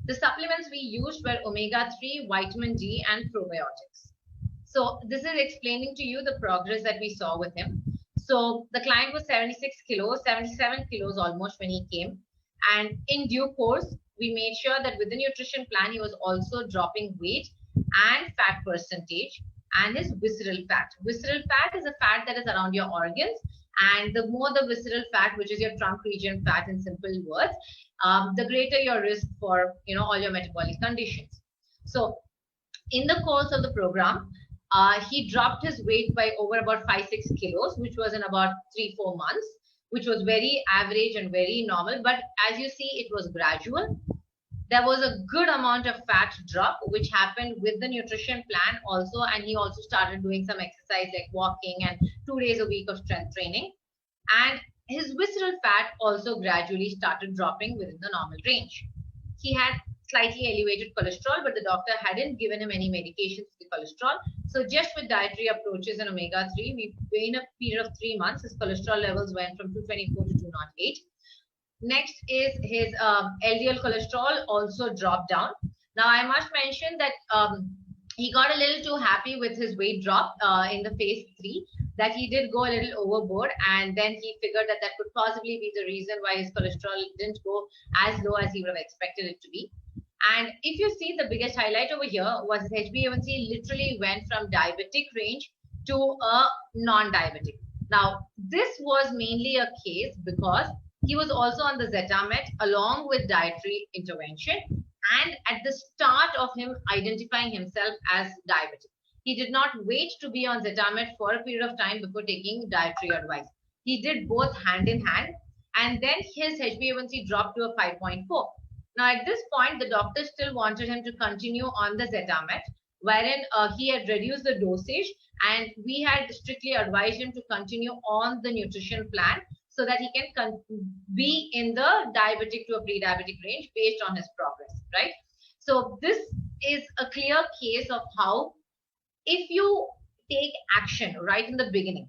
The supplements we used were omega-3, vitamin D, and probiotics. So this is explaining to you the progress that we saw with him. So the client was 76 kilos, 77 kilos almost when he came. And in due course, we made sure that with the nutrition plan, he was also dropping weight and fat percentage and his visceral fat. Visceral fat is a fat that is around your organs. And the more the visceral fat, which is your trunk region fat in simple words, the greater your risk for all your metabolic conditions. So in the course of the program, he dropped his weight by over about 5-6 kilos, which was in about 3-4 months, which was very average and very normal. But as you see, it was gradual. There was a good amount of fat drop, which happened with the nutrition plan also. And he also started doing some exercise like walking and 2 days a week of strength training. And his visceral fat also gradually started dropping within the normal range. He had slightly elevated cholesterol, but the doctor hadn't given him any medications for the cholesterol. So just with dietary approaches and omega-3, in a period of 3 months, his cholesterol levels went from 224 to 208. Next is his LDL cholesterol also dropped down. Now, I must mention that he got a little too happy with his weight drop in the phase 3, that he did go a little overboard, and then he figured that that could possibly be the reason why his cholesterol didn't go as low as he would have expected it to be. And if you see, the biggest highlight over here was his HbA1c literally went from diabetic range to a non-diabetic. Now, this was mainly a case because he was also on the Zetamet along with dietary intervention, and at the start of him identifying himself as diabetic. He did not wait to be on Zetamet for a period of time before taking dietary advice. He did both hand in hand. and then his HbA1c dropped to a 5.4. Now, at this point, the doctor still wanted him to continue on the Zetamet, wherein he had reduced the dosage, and we had strictly advised him to continue on the nutrition plan so that he can be in the diabetic to a pre-diabetic range based on his progress, right? So this is a clear case of how, if you take action right in the beginning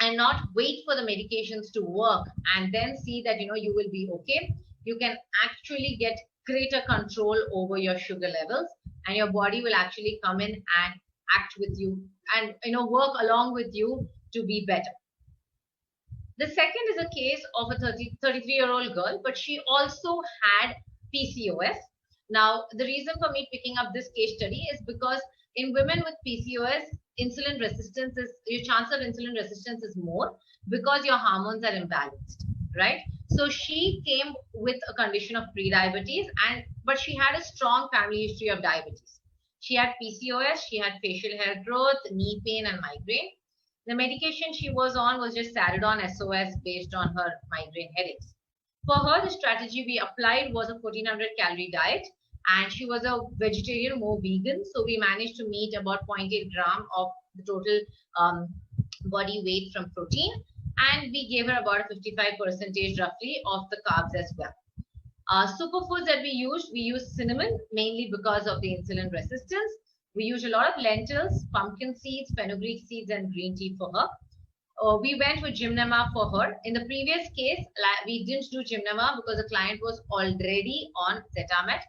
and not wait for the medications to work and then see that you will be okay, you can actually get greater control over your sugar levels, and your body will actually come in and act with you and work along with you to be better. The second is a case of a 33-year-old girl, but she also had PCOS. Now, the reason for me picking up this case study is because in women with PCOS, your chance of insulin resistance is more because your hormones are imbalanced, right? So she came with a condition of pre-diabetes, but she had a strong family history of diabetes. She had PCOS, she had facial hair growth, knee pain, and migraine. The medication she was on was just Saridon SOS based on her migraine headaches. For her, the strategy we applied was a 1400 calorie diet, and she was a vegetarian, more vegan. So we managed to meet about 0.8 gram of the total body weight from protein, and we gave her about a 55% roughly of the carbs as well. Superfoods that we used cinnamon mainly because of the insulin resistance. We used a lot of lentils, pumpkin seeds, fenugreek seeds, and green tea for her. We went with Gymnema for her. In the previous case, we didn't do Gymnema because the client was already on Zetamet,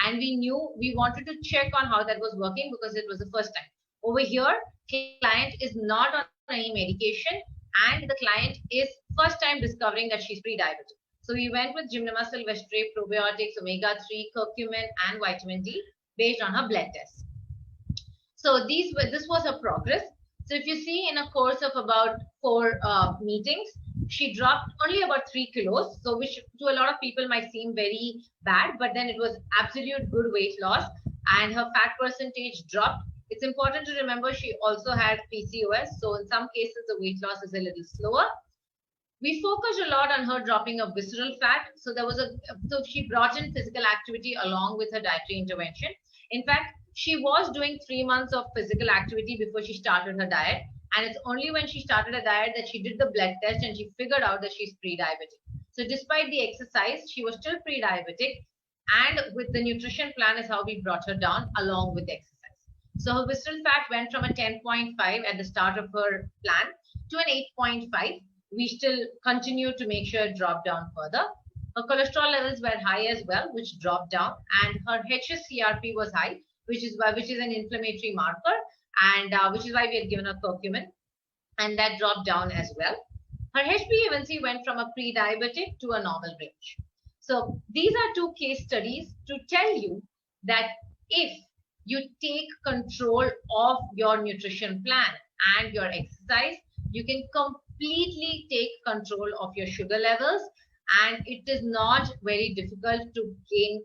and we wanted to check on how that was working because it was the first time. Over here, client is not on any medication, and the client is first time discovering that she's pre-diabetic. So we went with Gymnema sylvestre, probiotics, omega-3, curcumin, and vitamin D based on her blood test. So this was her progress. So if you see, in a course of about 4 meetings, she dropped only about 3 kilos. So which to a lot of people might seem very bad, but then it was absolute good weight loss, and her fat percentage dropped. It's important to remember she also had PCOS. So in some cases, the weight loss is a little slower. We focused a lot on her dropping of visceral fat. So so she brought in physical activity along with her dietary intervention. In fact, she was doing 3 months of physical activity before she started her diet. And it's only when she started a diet that she did the blood test and she figured out that she's pre-diabetic. So despite the exercise, she was still pre-diabetic. And with the nutrition plan is how we brought her down along with the exercise. So her visceral fat went from a 10.5 at the start of her plan to an 8.5. We still continue to make sure it dropped down further. Her cholesterol levels were high as well, which dropped down, and her HSCRP was high, which is an inflammatory marker, and which is why we had given her curcumin, and that dropped down as well. Her HbA1c went from a pre-diabetic to a normal range. So these are 2 case studies to tell you that if you take control of your nutrition plan and your exercise, you can completely take control of your sugar levels, and it is not very difficult to gain,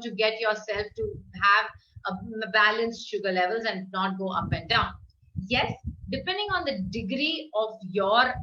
to get yourself to have a balanced sugar levels and not go up and down. Yes, depending on the degree of your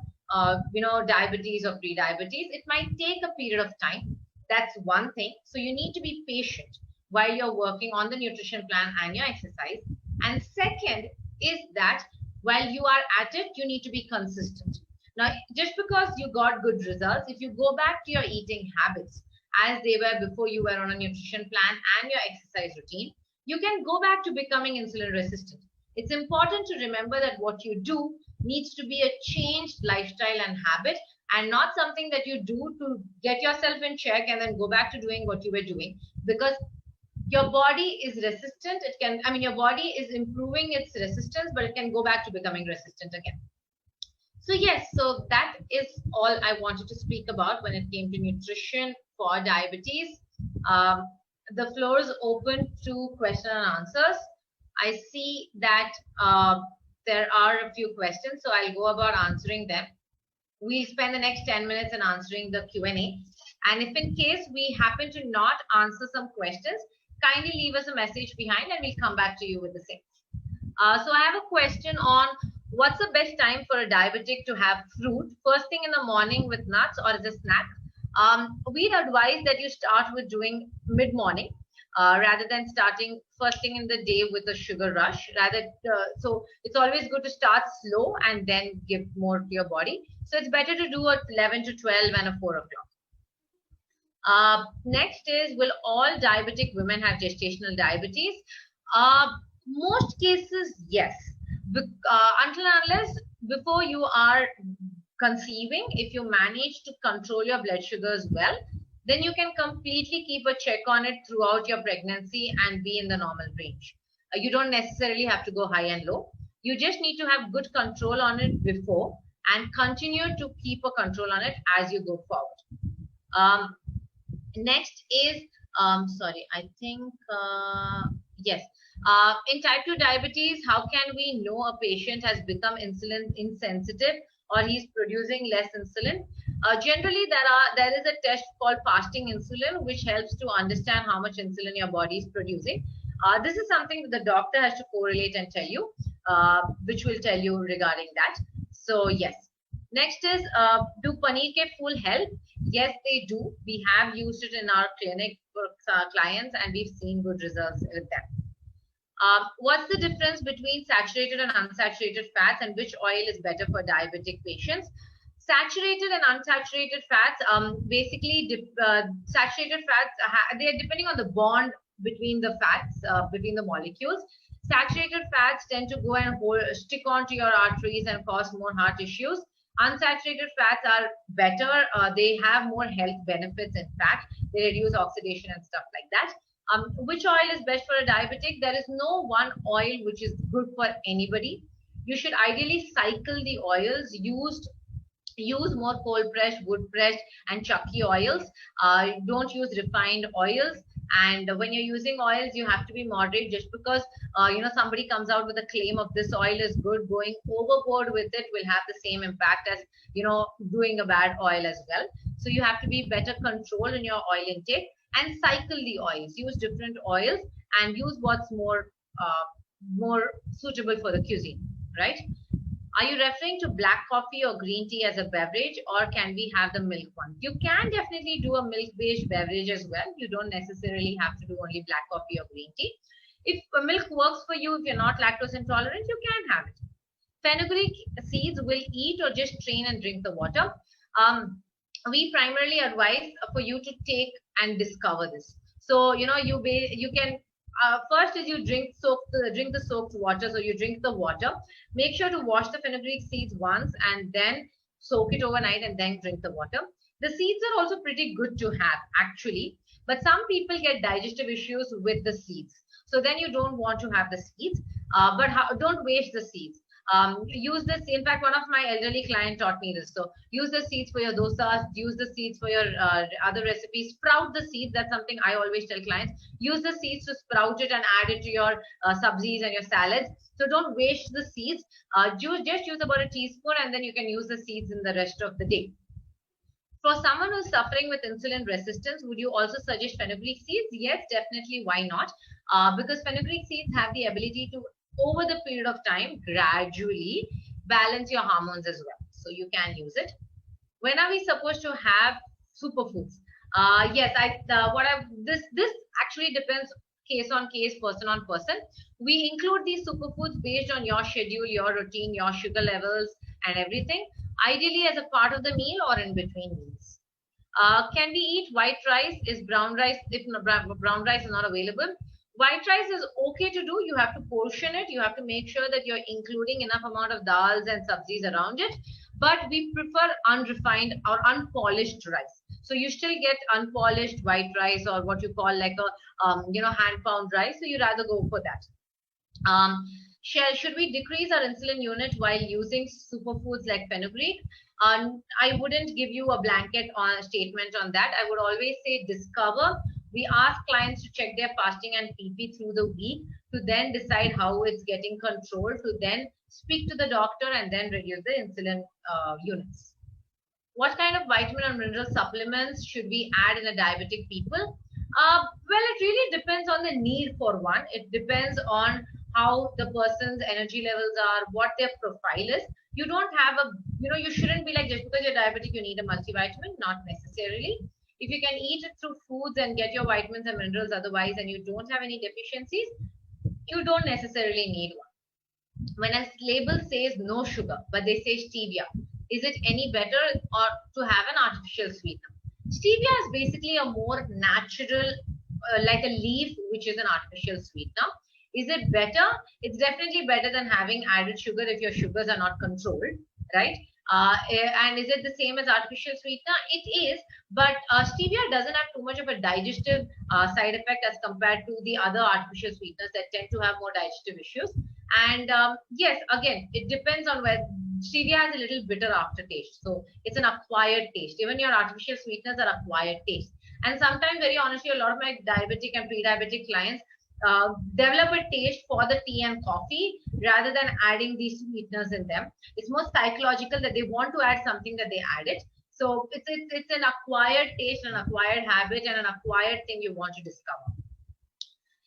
diabetes or pre-diabetes, it might take a period of time. That's one thing. So you need to be patient while you're working on the nutrition plan and your exercise. And second is that while you are at it, you need to be consistent. Now, just because you got good results, if you go back to your eating habits as they were before you were on a nutrition plan and your exercise routine, you can go back to becoming insulin resistant. It's important to remember that what you do needs to be a changed lifestyle and habit, and not something that you do to get yourself in check and then go back to doing what you were doing, because your body is resistant. Your body is improving its resistance, but it can go back to becoming resistant again. So yes, so that is all I wanted to speak about when it came to nutrition for diabetes. The floor is open to question and answers. I see that there are a few questions, so I'll go about answering them. We'll spend the next 10 minutes in answering the Q&A. And if in case we happen to not answer some questions, kindly leave us a message behind and we'll come back to you with the same. So I have a question on What's the best time for a diabetic to have fruit? First thing in the morning with nuts or as a snack. We'd advise that you start with doing mid-morning rather than starting first thing in the day with a sugar rush. So it's always good to start slow and then give more to your body. So it's better to do at 11 to 12 and a 4 o'clock. Next is, will all diabetic women have gestational diabetes? Most cases, yes. Until and unless before you are conceiving, if you manage to control your blood sugars well, then you can completely keep a check on it throughout your pregnancy and be in the normal range. You don't necessarily have to go high and low. You just need to have good control on it before and continue to keep a control on it as you go forward. Next is, yes. In type 2 diabetes, how can we know a patient has become insulin insensitive or he's producing less insulin? Generally, there is a test called fasting insulin, which helps to understand how much insulin your body is producing. This is something that the doctor has to correlate and tell you, which will tell you regarding that. So yes. Next is, do paneer ke phool help? Yes, they do. We have used it in our clinic for clients and we've seen good results with that. What's the difference between saturated and unsaturated fats and which oil is better for diabetic patients? Saturated and unsaturated fats, saturated fats, they are depending on the bond between the fats, between the molecules. Saturated fats tend to go and stick onto your arteries and cause more heart issues. Unsaturated fats are better. They have more health benefits. In fact, they reduce oxidation and stuff like that. Which oil is best for a diabetic? There is no one oil which is good for anybody. You should ideally cycle the oils. Use more cold pressed, wood pressed, and chucky oils. Don't use refined oils. And when you're using oils, you have to be moderate. Just because somebody comes out with a claim of this oil is good, going overboard with it will have the same impact as doing a bad oil as well. So you have to be better controlled in your oil intake and cycle the oils. Use different oils and use what's more suitable for the cuisine, right? Are you referring to black coffee or green tea as a beverage, or can we have the milk one? You can definitely do a milk-based beverage as well. You don't necessarily have to do only black coffee or green tea. If milk works for you, if you're not lactose intolerant, you can have it. Fenugreek seeds will eat or just strain and drink the water. We primarily advise for you to take and discover this. So, you can first is you drink the soaked water. So you drink the water. Make sure to wash the fenugreek seeds once and then soak it overnight and then drink the water. The seeds are also pretty good to have actually, but some people get digestive issues with the seeds. So then you don't want to have the seeds, don't waste the seeds. Use this. In fact, one of my elderly clients taught me this. So use the seeds for your dosas, use the seeds for your other recipes, sprout the seeds. That's something I always tell clients. Use the seeds to sprout it and add it to your sabzis and your salads. So don't waste the seeds. Just use about a teaspoon and then you can use the seeds in the rest of the day. For someone who's suffering with insulin resistance, would you also suggest fenugreek seeds? Yes, definitely. Why not? Because fenugreek seeds have the ability to, over the period of time, gradually balance your hormones as well. So you can use it. When are we supposed to have superfoods? Yes, this actually depends case on case, person on person. We include these superfoods based on your schedule, your routine, your sugar levels, and everything. Ideally as a part of the meal or in between meals. Can we eat white rice? Is brown rice, if brown rice is not available? White rice is okay to do. You have to portion it. You have to make sure that you're including enough amount of dals and sabzis around it. But we prefer unrefined or unpolished rice. So you still get unpolished white rice or what you call like a hand pound rice. So you rather go for that. Should we decrease our insulin unit while using superfoods like fenugreek? I wouldn't give you a blanket statement on that. I would always say discover. We ask clients to check their fasting and PP through the week to then decide how it's getting controlled, to then speak to the doctor and then reduce the insulin units. What kind of vitamin and mineral supplements should we add in a diabetic people? Well, it really depends on the need for one. It depends on how the person's energy levels are, what their profile is. You don't have a, you shouldn't be like, just because you're diabetic, you need a multivitamin. Not necessarily. If you can eat it through foods and get your vitamins and minerals otherwise, and you don't have any deficiencies, you don't necessarily need one. When a label says no sugar, but they say stevia, is it any better or to have an artificial sweetener? Stevia is basically a more natural, like a leaf, which is an artificial sweetener. Is it better? It's definitely better than having added sugar if your sugars are not controlled, right? And is it the same as artificial sweetener? It is, but stevia doesn't have too much of a digestive side effect as compared to the other artificial sweeteners that tend to have more digestive issues. And yes, again, it depends on where. Stevia has a little bitter aftertaste, so it's an acquired taste. Even your artificial sweeteners are acquired taste. And sometimes, very honestly, a lot of my diabetic and pre-diabetic clients develop a taste for the tea and coffee rather than adding these sweeteners in them. It's more psychological that they want to add something, that they add it. So it's an acquired taste, an acquired habit, and an acquired thing you want to discover.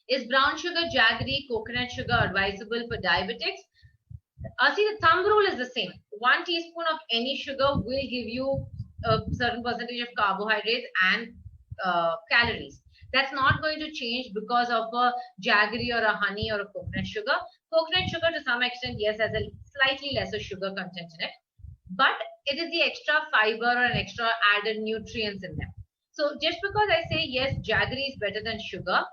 Is brown sugar, jaggery, coconut sugar advisable for diabetics? See, the thumb rule is the same. 1 teaspoon of any sugar will give you a certain percentage of carbohydrates and calories. That's not going to change because of a jaggery or a honey or a coconut sugar. Coconut sugar, to some extent, yes, has a slightly lesser sugar content in it, but it is the extra fiber and extra added nutrients in them. So just because I say yes, jaggery is better than sugar,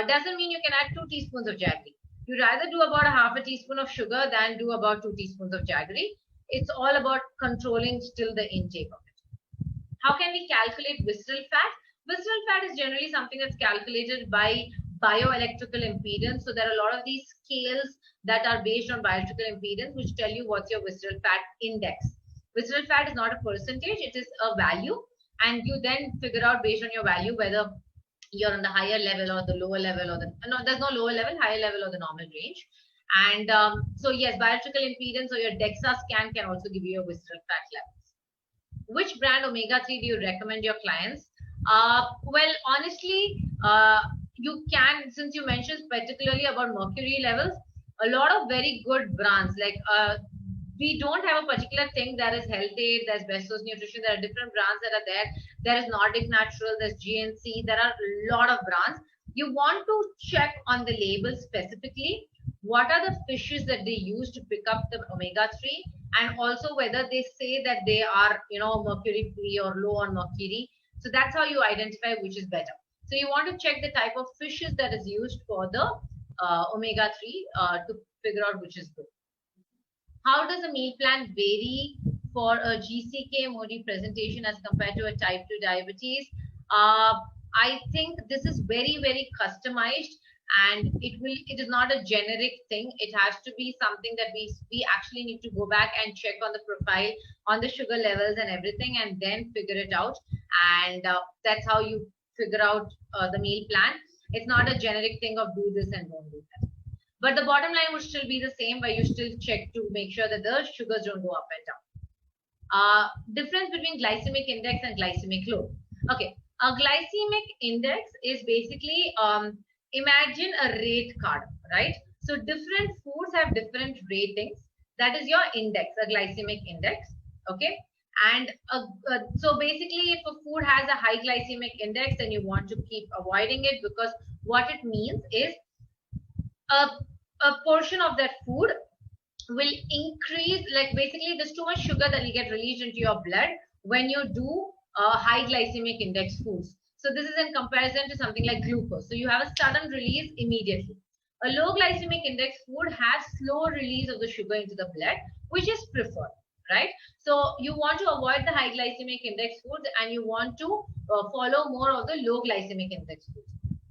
doesn't mean you can add 2 teaspoons of jaggery. You rather do about a half a teaspoon of sugar than do about 2 teaspoons of jaggery. It's all about controlling still the intake of it. How can we calculate visceral fat? Visceral fat is generally something that's calculated by bioelectrical impedance. So there are a lot of these scales that are based on bioelectrical impedance, which tell you what's your visceral fat index. Visceral fat is not a percentage, it is a value. And you then figure out based on your value whether you're on the higher level or the lower level, or there's no lower level, higher level, or the normal range. And so yes, bioelectrical impedance or your DEXA scan can also give you your visceral fat levels. Which brand omega-3 do you recommend your clients? Well, honestly, you can, since you mentioned particularly about mercury levels, a lot of very good brands, like we don't have a particular thing. There is Health Aid, there's Bestos Nutrition, there are different brands that are there. There is Nordic Natural, there's GNC, there are a lot of brands. You want to check on the label specifically what are the fishes that they use to pick up the omega-3, and also whether they say that they are, mercury free or low on mercury. So that's how you identify which is better. So you want to check the type of fishes that is used for the omega-3 to figure out which is good. How does a meal plan vary for a GCK Modi presentation as compared to a type 2 diabetes? I think this is very, very customized, and it is not a generic thing. It has to be something that we actually need to go back and check on the profile, on the sugar levels and everything, and then figure it out. And that's how you figure out the meal plan. It's not a generic thing of do this and don't do that. But the bottom line would still be the same, where you still check to make sure that the sugars don't go up and down. Difference between glycemic index and glycemic load. Okay, a glycemic index is basically, imagine a rate card, right? So different foods have different ratings. That is your index, a glycemic index. Okay. And so basically, if a food has a high glycemic index, then you want to keep avoiding it, because what it means is a portion of that food will increase, like basically there's too much sugar that will get released into your blood when you do high glycemic index foods. So this is in comparison to something like glucose. So you have a sudden release immediately. A low glycemic index food has slow release of the sugar into the blood, which is preferred, right? So you want to avoid the high glycemic index foods, and you want to follow more of the low glycemic index foods.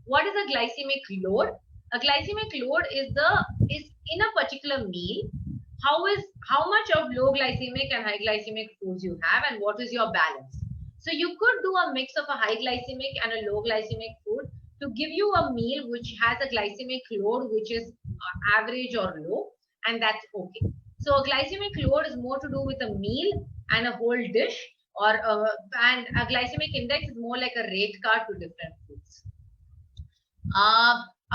What is a glycemic load? A glycemic load is in a particular meal. How much of low glycemic and high glycemic foods you have, and what is your balance? So you could do a mix of a high glycemic and a low glycemic food to give you a meal which has a glycemic load which is average or low, and that's okay. So a glycemic load is more to do with a meal and a whole dish, and a glycemic index is more like a rate card to different foods.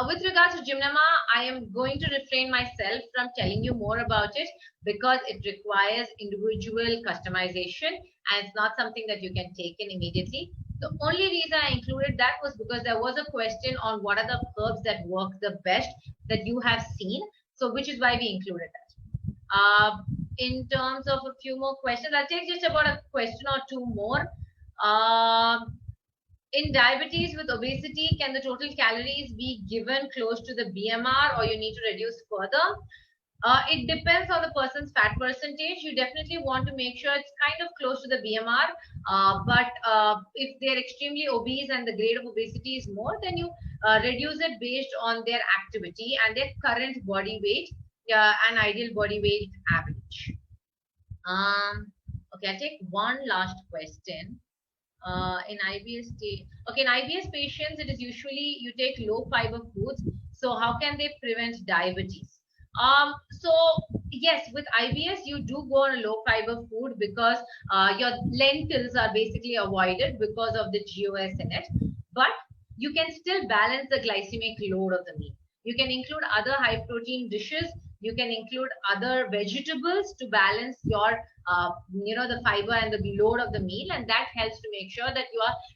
With regards to Gymnema, I am going to refrain myself from telling you more about it because it requires individual customization and it's not something that you can take in immediately. The only reason I included that was because there was a question on what are the herbs that work the best that you have seen. So, which is why we included that. In terms of a few more questions, I'll take just about a question or two more. In diabetes with obesity, can the total calories be given close to the BMR or you need to reduce further? It depends on the person's fat percentage. You definitely want to make sure it's kind of close to the BMR. But if they're extremely obese and the grade of obesity is more, then you reduce it based on their activity and their current body weight and ideal body weight average. Okay, I'll take one last question. In IBS okay, in IBS patients, it is usually you take low fiber foods. So how can they prevent diabetes? So yes, with IBS, you do go on a low fiber food because your lentils are basically avoided because of the GOS in it. But you can still balance the glycemic load of the meal. You can include other high protein dishes. You can include other vegetables to balance your the fiber and the load of the meal, and that helps to make sure that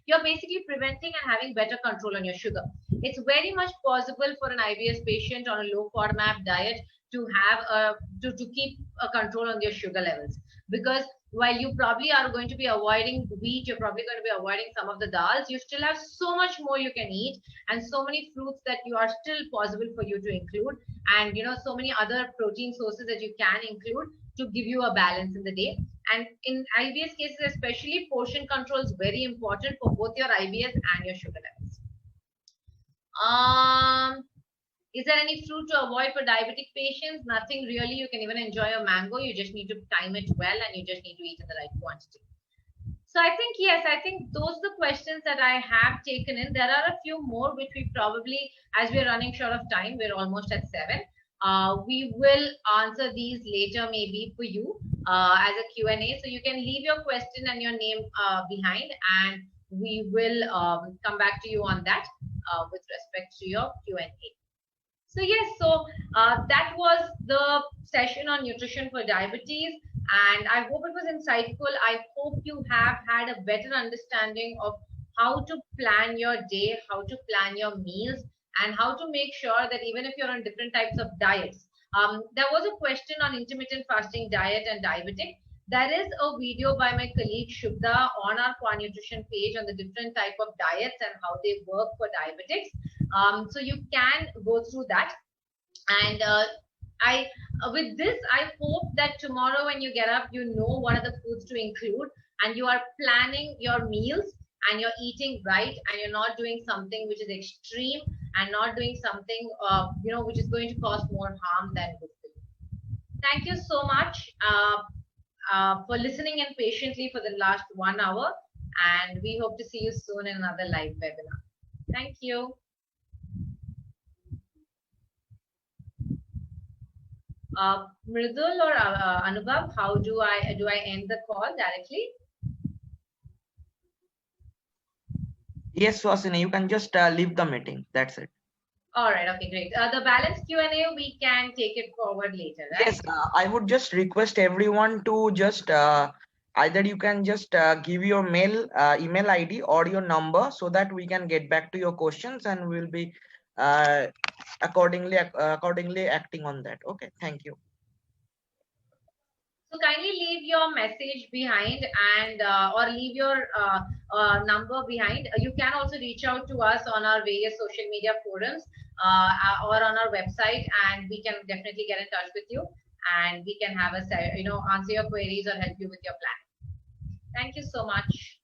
you're basically preventing and having better control on your sugar. It's very much possible for an IBS patient on a low FODMAP diet to have to keep a control on their sugar levels, because while you probably are going to be avoiding wheat, you're probably going to be avoiding some of the dals, you still have so much more you can eat and so many fruits that you are still possible for you to include, and so many other protein sources that you can include to give you a balance in the day. And in IBS cases especially, portion control is very important for both your IBS and your sugar levels. Is there any fruit to avoid for diabetic patients? Nothing really. You can even enjoy a mango. You just need to time it well and you just need to eat in the right quantity. So I think, yes, I think those are the questions that I have taken in. There are a few more which we probably, as we're running short of time, we're almost at 7. We will answer these later maybe for you as a Q&A. So you can leave your question and your name behind, and we will come back to you on that with respect to your Q&A. So yes, so that was the session on nutrition for diabetes, and I hope it was insightful. I hope you have had a better understanding of how to plan your day, how to plan your meals, and how to make sure that even if you're on different types of diets. There was a question on intermittent fasting diet and diabetic. There is a video by my colleague Shubda on our Quanutrition page on the different type of diets and how they work for diabetics. So you can go through that. And with this, I hope that tomorrow when you get up, you know what are the foods to include, and you are planning your meals and you're eating right, and you're not doing something which is extreme and not doing something which is going to cause more harm than good for you. Thank you so much for listening and patiently for the last 1 hour, and we hope to see you soon in another live webinar. Thank you. Mridul or Anubhav, how do I end the call directly? Yes, Suhasini, you can just leave the meeting. That's it. All right. Okay, great. The balance Q&A, we can take it forward later, right? Yes, I would just request everyone to just either you can just give your email ID or your number so that we can get back to your questions and we'll be accordingly acting on that. Okay, thank you. So kindly leave your message behind and or leave your number behind. You can also reach out to us on our various social media forums or on our website, and we can definitely get in touch with you, and we can have a answer your queries or help you with your plan. Thank you so much.